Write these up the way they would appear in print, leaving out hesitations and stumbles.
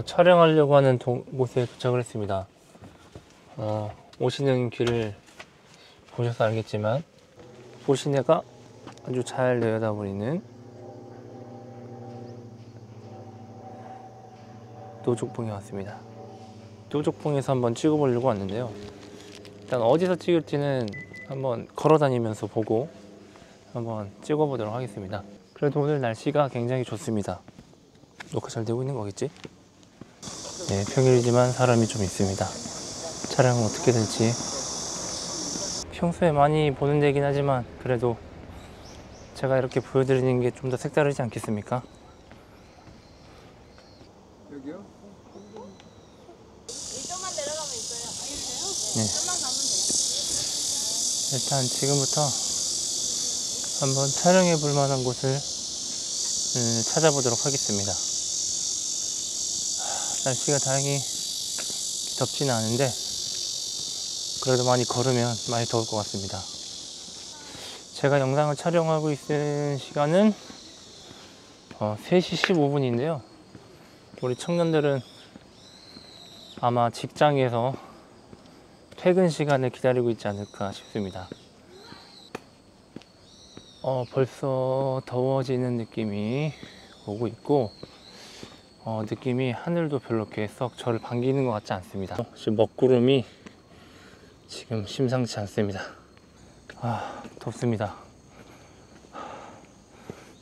촬영하려고 하는 곳에 도착을 했습니다. 오시는 길을 보셔서 알겠지만 도시내가 아주 잘 내려다보이는 노족봉에 왔습니다. 노족봉에서 한번 찍어보려고 왔는데요. 일단 어디서 찍을지는 한번 걸어다니면서 보고 한번 찍어보도록 하겠습니다. 그래도 오늘 날씨가 굉장히 좋습니다. 녹화 잘 되고 있는 거겠지? 네, 평일이지만 사람이 좀 있습니다. 촬영은 어떻게 될지 평소에 많이 보는 데긴 하지만 그래도 제가 이렇게 보여드리는 게 좀 더 색다르지 않겠습니까? 여기요? 이쪽만 내려가면 있어요. 네. 좀만 가면 돼요. 일단 지금부터 한번 촬영해 볼 만한 곳을 찾아보도록 하겠습니다. 날씨가 다행히 덥지는 않은데 그래도 많이 걸으면 많이 더울 것 같습니다. 제가 영상을 촬영하고 있는 시간은 3시 15분인데요 우리 청년들은 아마 직장에서 퇴근 시간을 기다리고 있지 않을까 싶습니다. 벌써 더워지는 느낌이 오고 있고 느낌이 하늘도 별로 이렇게 썩 저를 반기는 것 같지 않습니다. 지금 먹구름이 지금 심상치 않습니다. 덥습니다.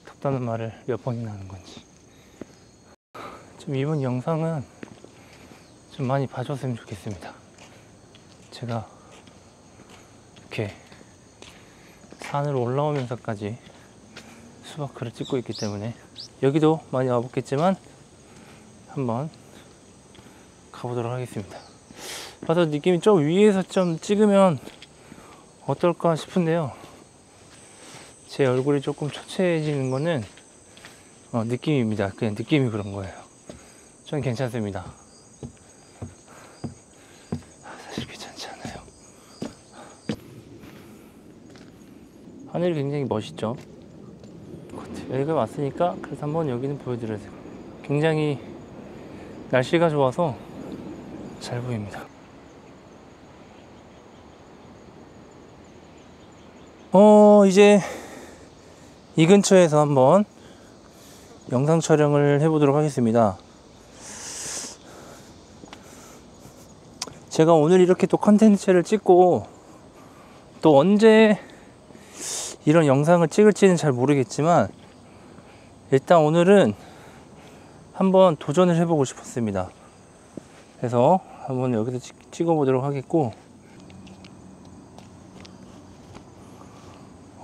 덥다는 말을 몇 번이나 하는 건지. 좀 이번 영상은 좀 많이 봐줬으면 좋겠습니다. 제가 이렇게 산으로 올라오면서까지 수박크를 찍고 있기 때문에 여기도 많이 와봤겠지만 한번 가보도록 하겠습니다. 봐서 느낌이 좀 위에서 좀 찍으면 어떨까 싶은데요. 제 얼굴이 조금 초췌해지는 거는 느낌입니다. 그냥 느낌이 그런 거예요. 전 괜찮습니다. 사실 괜찮지 않아요. 하늘이 굉장히 멋있죠. 여기가 왔으니까 그래서 한번 여기는 보여드려야 돼요. 굉장히 날씨가 좋아서 잘 보입니다. 이제 이 근처에서 한번 영상 촬영을 해보도록 하겠습니다. 제가 오늘 이렇게 또 컨텐츠를 찍고 또 언제 이런 영상을 찍을지는 잘 모르겠지만 일단 오늘은 한번 도전을 해보고 싶었습니다. 그래서 한번 여기서 찍어보도록 하겠고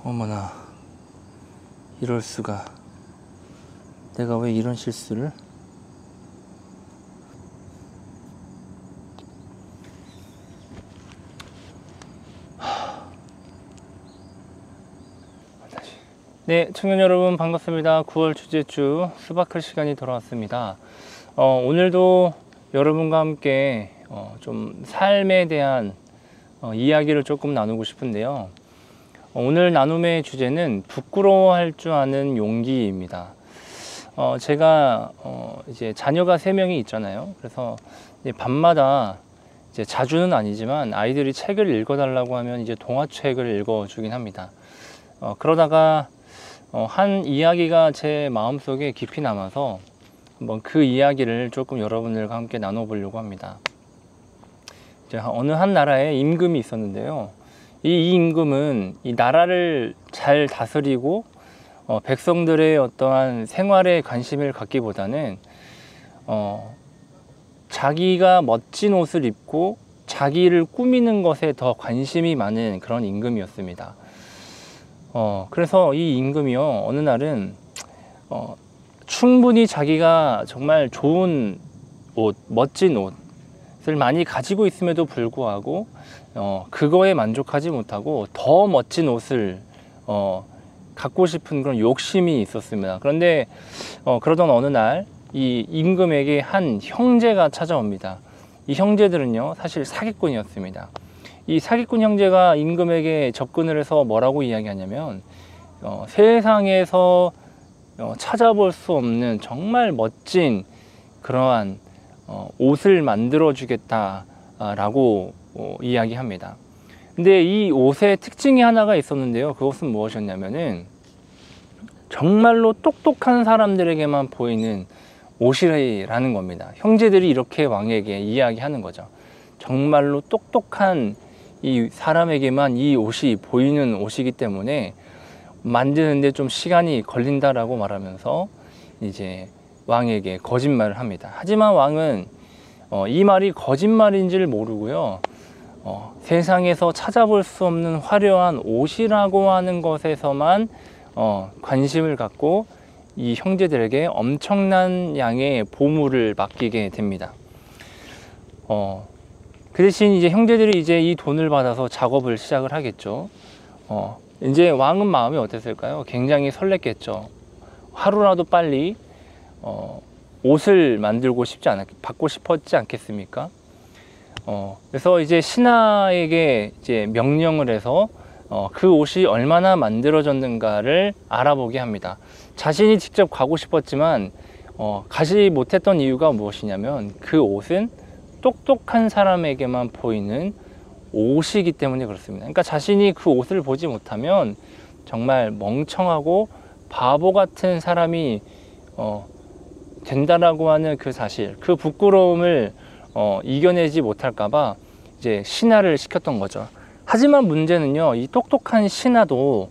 어머나 이럴 수가. 내가 왜 이런 실수를. 네, 청년 여러분 반갑습니다. 9월 주제주 수박클 시간이 돌아왔습니다. 오늘도 여러분과 함께 좀 삶에 대한 이야기를 조금 나누고 싶은데요. 오늘 나눔의 주제는 부끄러워할 줄 아는 용기입니다. 제가 이제 자녀가 3명이 있잖아요. 그래서 이제 밤마다 이제 자주는 아니지만 아이들이 책을 읽어달라고 하면 이제 동화책을 읽어주긴 합니다. 그러다가 한 이야기가 제 마음속에 깊이 남아서 한번 그 이야기를 조금 여러분들과 함께 나눠보려고 합니다. 이제 어느 한 나라에 임금이 있었는데요. 이 임금은 이 나라를 잘 다스리고 백성들의 어떠한 생활에 관심을 갖기보다는 자기가 멋진 옷을 입고 자기를 꾸미는 것에 더 관심이 많은 그런 임금이었습니다. 그래서 이 임금이요 어느 날은 충분히 자기가 정말 좋은 옷, 멋진 옷을 많이 가지고 있음에도 불구하고 그거에 만족하지 못하고 더 멋진 옷을 갖고 싶은 그런 욕심이 있었습니다. 그런데 그러던 어느 날 이 임금에게 한 형제가 찾아옵니다. 이 형제들은요 사실 사기꾼이었습니다. 이 사기꾼 형제가 임금에게 접근을 해서 뭐라고 이야기하냐면 세상에서 찾아볼 수 없는 정말 멋진 그러한 옷을 만들어 주겠다라고 이야기합니다. 근데 이 옷의 특징이 하나가 있었는데요. 그것은 무엇이었냐면은 정말로 똑똑한 사람들에게만 보이는 옷이라는 겁니다. 형제들이 이렇게 왕에게 이야기하는 거죠. 정말로 똑똑한 이 사람에게만 이 옷이 보이는 옷이기 때문에 만드는데 좀 시간이 걸린다라고 말하면서 이제 왕에게 거짓말을 합니다. 하지만 왕은 이 말이 거짓말인지를 모르고요. 세상에서 찾아볼 수 없는 화려한 옷이라고 하는 것에서만 관심을 갖고 이 형제들에게 엄청난 양의 보물을 맡기게 됩니다. 그 대신 이제 형제들이 이제 이 돈을 받아서 작업을 시작을 하겠죠. 이제 왕은 마음이 어땠을까요? 굉장히 설렜겠죠. 하루라도 빨리 옷을 받고 싶었지 않겠습니까? 그래서 이제 신하에게 이제 명령을 해서 그 옷이 얼마나 만들어졌는가를 알아보게 합니다. 자신이 직접 가고 싶었지만 가지 못했던 이유가 무엇이냐면 그 옷은 똑똑한 사람에게만 보이는 옷이기 때문에 그렇습니다. 그러니까 자신이 그 옷을 보지 못하면 정말 멍청하고 바보 같은 사람이 된다라고 하는 그 사실, 그 부끄러움을 이겨내지 못할까봐 이제 신하를 시켰던 거죠. 하지만 문제는요, 이 똑똑한 신하도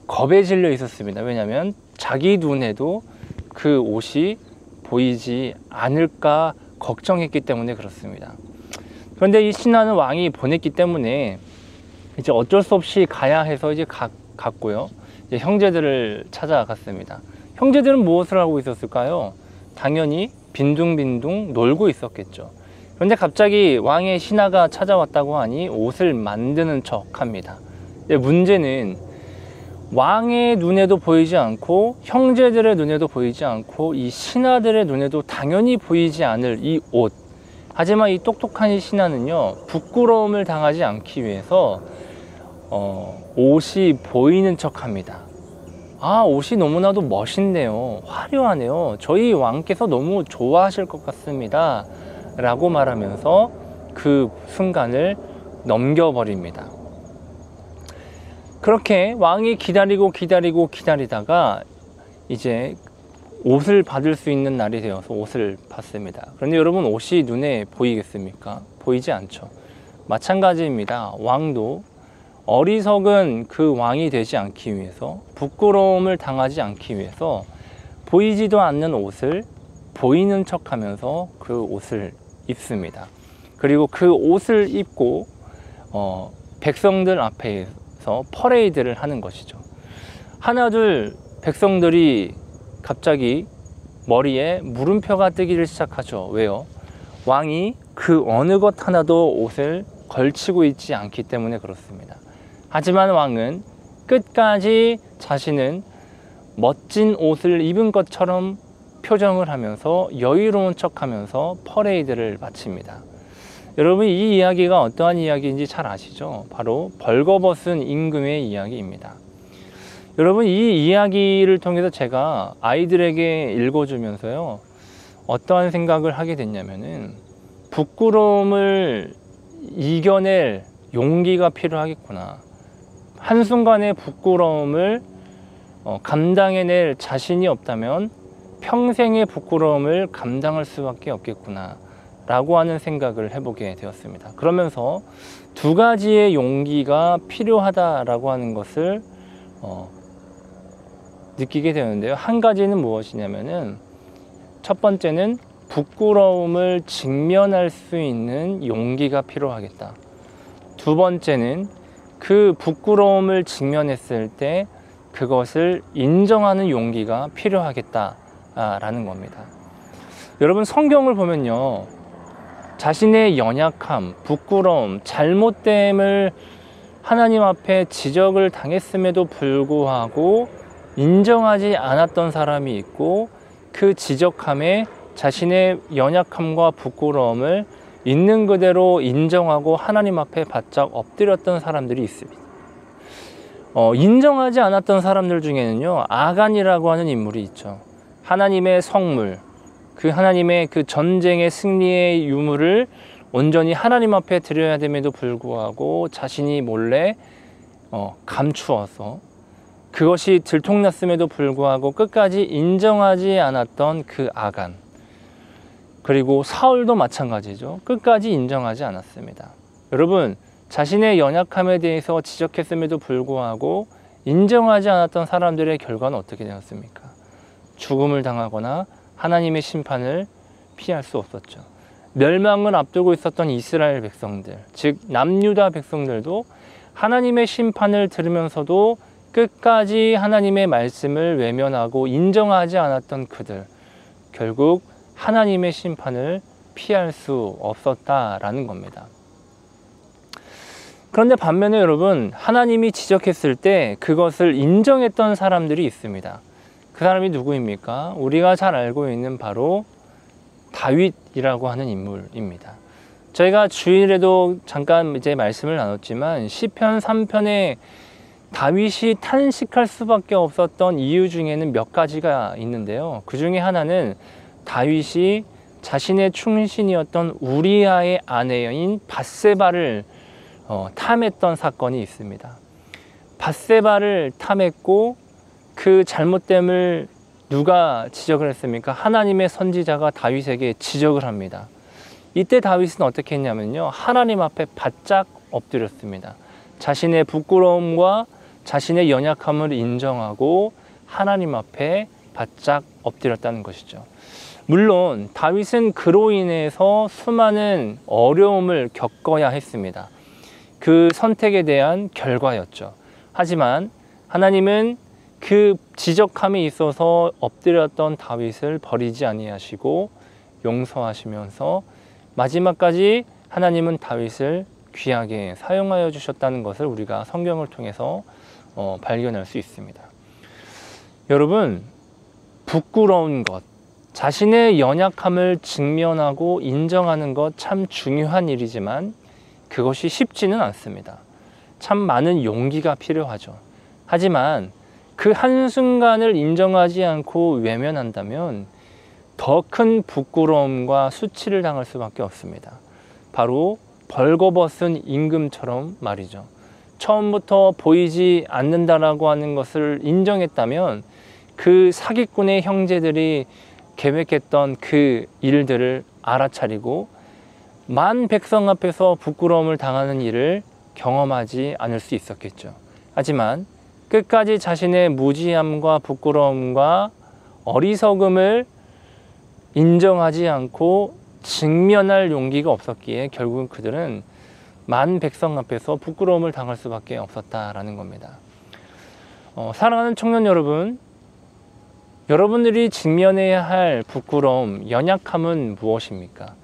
겁에 질려 있었습니다. 왜냐하면 자기 눈에도 그 옷이 보이지 않을까 걱정했기 때문에 그렇습니다. 그런데 이 신하는 왕이 보냈기 때문에 이제 어쩔 수 없이 가야 해서 이제 갔고요. 이제 형제들을 찾아갔습니다. 형제들은 무엇을 하고 있었을까요? 당연히 빈둥빈둥 놀고 있었겠죠. 그런데 갑자기 왕의 신하가 찾아왔다고 하니 옷을 만드는 척 합니다. 문제는 왕의 눈에도 보이지 않고 형제들의 눈에도 보이지 않고 이 신하들의 눈에도 당연히 보이지 않을 이 옷. 하지만 이 똑똑한 이 신하는요, 부끄러움을 당하지 않기 위해서 옷이 보이는 척 합니다. 아, 옷이 너무나도 멋있네요. 화려하네요. 저희 왕께서 너무 좋아하실 것 같습니다. 라고 말하면서 그 순간을 넘겨버립니다. 그렇게 왕이 기다리다가 이제 옷을 받을 수 있는 날이 되어서 옷을 받습니다. 그런데 여러분, 옷이 눈에 보이겠습니까? 보이지 않죠. 마찬가지입니다. 왕도 어리석은 그 왕이 되지 않기 위해서, 부끄러움을 당하지 않기 위해서 보이지도 않는 옷을 보이는 척 하면서 그 옷을 입습니다. 그리고 그 옷을 입고 백성들 앞에서 퍼레이드를 하는 것이죠. 하나둘 백성들이 갑자기 머리에 물음표가 뜨기를 시작하죠. 왜요? 왕이 그 어느 것 하나도 옷을 걸치고 있지 않기 때문에 그렇습니다. 하지만 왕은 끝까지 자신은 멋진 옷을 입은 것처럼 표정을 하면서 여유로운 척하면서 퍼레이드를 마칩니다. 여러분, 이 이야기가 어떠한 이야기인지 잘 아시죠? 바로 벌거벗은 임금의 이야기입니다. 여러분, 이 이야기를 통해서 제가 아이들에게 읽어주면서요, 어떠한 생각을 하게 됐냐면은, 부끄러움을 이겨낼 용기가 필요하겠구나. 한순간의 부끄러움을 감당해낼 자신이 없다면 평생의 부끄러움을 감당할 수밖에 없겠구나 라고 하는 생각을 해보게 되었습니다. 그러면서 두 가지의 용기가 필요하다라고 하는 것을 느끼게 되는데요. 한 가지는 무엇이냐면은, 첫 번째는 부끄러움을 직면할 수 있는 용기가 필요하겠다. 두 번째는 그 부끄러움을 직면했을 때 그것을 인정하는 용기가 필요하겠다라는 겁니다. 여러분, 성경을 보면요, 자신의 연약함, 부끄러움, 잘못됨을 하나님 앞에 지적을 당했음에도 불구하고 인정하지 않았던 사람이 있고, 그 지적함에 자신의 연약함과 부끄러움을 있는 그대로 인정하고 하나님 앞에 바짝 엎드렸던 사람들이 있습니다. 인정하지 않았던 사람들 중에는요, 아간이라고 하는 인물이 있죠. 하나님의 성물, 그 하나님의 그 전쟁의 승리의 유물을 온전히 하나님 앞에 드려야 됨에도 불구하고 자신이 몰래 감추어서 그것이 들통났음에도 불구하고 끝까지 인정하지 않았던 그 아간, 그리고 사울도 마찬가지죠. 끝까지 인정하지 않았습니다. 여러분, 자신의 연약함에 대해서 지적했음에도 불구하고 인정하지 않았던 사람들의 결과는 어떻게 되었습니까? 죽음을 당하거나 하나님의 심판을 피할 수 없었죠. 멸망을 앞두고 있었던 이스라엘 백성들, 즉 남유다 백성들도 하나님의 심판을 들으면서도 끝까지 하나님의 말씀을 외면하고 인정하지 않았던 그들, 결국 하나님의 심판을 피할 수 없었다라는 겁니다. 그런데 반면에 여러분, 하나님이 지적했을 때 그것을 인정했던 사람들이 있습니다. 그 사람이 누구입니까? 우리가 잘 알고 있는 바로 다윗이라고 하는 인물입니다. 저희가 주일에도 잠깐 이제 말씀을 나눴지만 시편 3편에 다윗이 탄식할 수밖에 없었던 이유 중에는 몇 가지가 있는데요. 그 중에 하나는 다윗이 자신의 충신이었던 우리아의 아내인 밧세바를 탐했던 사건이 있습니다. 밧세바를 탐했고 그 잘못됨을 누가 지적을 했습니까? 하나님의 선지자가 다윗에게 지적을 합니다. 이때 다윗은 어떻게 했냐면요, 하나님 앞에 바짝 엎드렸습니다. 자신의 부끄러움과 자신의 연약함을 인정하고 하나님 앞에 바짝 엎드렸다는 것이죠. 물론 다윗은 그로 인해서 수많은 어려움을 겪어야 했습니다. 그 선택에 대한 결과였죠. 하지만 하나님은 그 지적함에 있어서 엎드렸던 다윗을 버리지 아니하시고 용서하시면서 마지막까지 하나님은 다윗을 귀하게 사용하여 주셨다는 것을 우리가 성경을 통해서 발견할 수 있습니다. 여러분, 부끄러운 것, 자신의 연약함을 직면하고 인정하는 것 참 중요한 일이지만 그것이 쉽지는 않습니다. 참 많은 용기가 필요하죠. 하지만 그 한순간을 인정하지 않고 외면한다면 더 큰 부끄러움과 수치를 당할 수밖에 없습니다. 바로 벌거벗은 임금처럼 말이죠. 처음부터 보이지 않는다라고 하는 것을 인정했다면 그 사기꾼의 형제들이 계획했던 그 일들을 알아차리고 만 백성 앞에서 부끄러움을 당하는 일을 경험하지 않을 수 있었겠죠. 하지만 끝까지 자신의 무지함과 부끄러움과 어리석음을 인정하지 않고 직면할 용기가 없었기에 결국은 그들은 만 백성 앞에서 부끄러움을 당할 수밖에 없었다라는 겁니다. 사랑하는 청년 여러분, 여러분들이 직면해야 할 부끄러움, 연약함은 무엇입니까?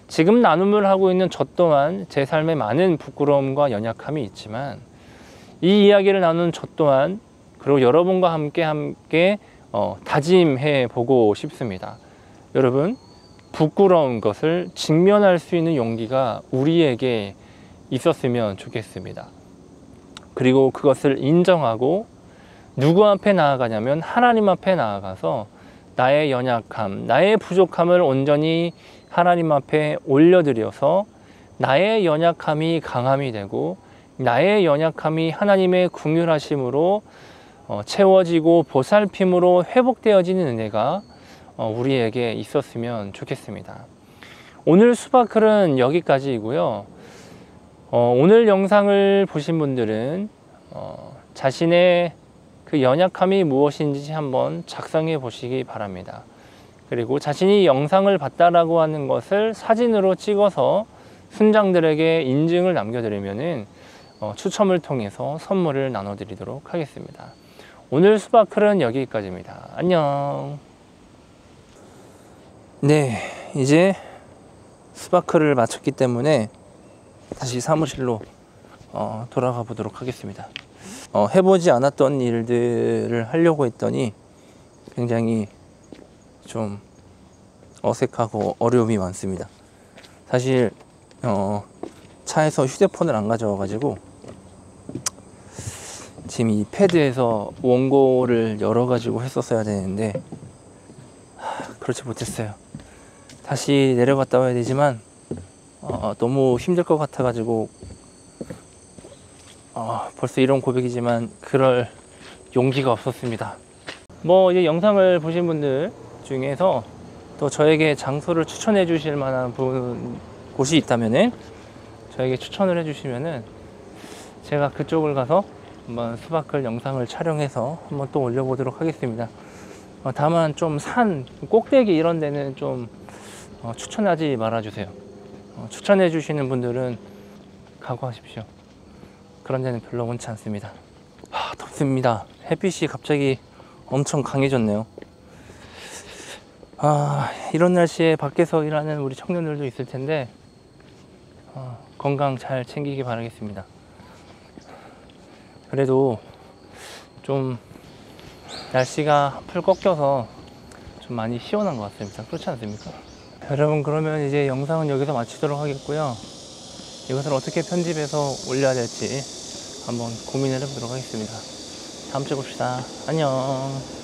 지금 나눔을 하고 있는 저 또한 제 삶에 많은 부끄러움과 연약함이 있지만 이 이야기를 나누는 저 또한 그리고 여러분과 함께 다짐해 보고 싶습니다. 여러분, 부끄러운 것을 직면할 수 있는 용기가 우리에게 있었으면 좋겠습니다. 그리고 그것을 인정하고 누구 앞에 나아가냐면 하나님 앞에 나아가서 나의 연약함, 나의 부족함을 온전히 하나님 앞에 올려드려서 나의 연약함이 강함이 되고 나의 연약함이 하나님의 긍휼하심으로 채워지고 보살핌으로 회복되어지는 은혜가 우리에게 있었으면 좋겠습니다. 오늘 수바클은 여기까지이고요. 오늘 영상을 보신 분들은 자신의 그 연약함이 무엇인지 한번 작성해 보시기 바랍니다. 그리고 자신이 영상을 봤다라고 하는 것을 사진으로 찍어서 순장들에게 인증을 남겨드리면은 추첨을 통해서 선물을 나눠드리도록 하겠습니다. 오늘 수바클은 여기까지입니다. 안녕. 네, 이제 수바클을 마쳤기 때문에 다시 사무실로 돌아가 보도록 하겠습니다. 해보지 않았던 일들을 하려고 했더니 굉장히 좀 어색하고 어려움이 많습니다. 사실 차에서 휴대폰을 안 가져와 가지고 지금 이 패드에서 원고를 열어 가지고 했었어야 되는데 그렇지 못했어요. 다시 내려갔다 와야 되지만 너무 힘들 것 같아 가지고 벌써 이런 고백이지만 그럴 용기가 없었습니다. 뭐 이제 영상을 보신 분들 중에서 또 저에게 장소를 추천해 주실 만한 곳이 있다면은 저에게 추천을 해 주시면은 제가 그쪽을 가서 한번 스바클 영상을 촬영해서 한번 또 올려보도록 하겠습니다. 다만 좀 산 꼭대기 이런 데는 좀 추천하지 말아 주세요. 추천해 주시는 분들은 각오하십시오. 그런 데는 별로 원치 않습니다. 덥습니다. 햇빛이 갑자기 엄청 강해졌네요. 이런 날씨에 밖에서 일하는 우리 청년들도 있을 텐데 건강 잘 챙기기 바라겠습니다. 그래도 좀 날씨가 풀 꺾여서 좀 많이 시원한 것 같습니다. 그렇지 않습니까? 여러분, 그러면 이제 영상은 여기서 마치도록 하겠고요. 이것을 어떻게 편집해서 올려야 될지 한번 고민을 해보도록 하겠습니다. 다음 주에 봅시다. 안녕.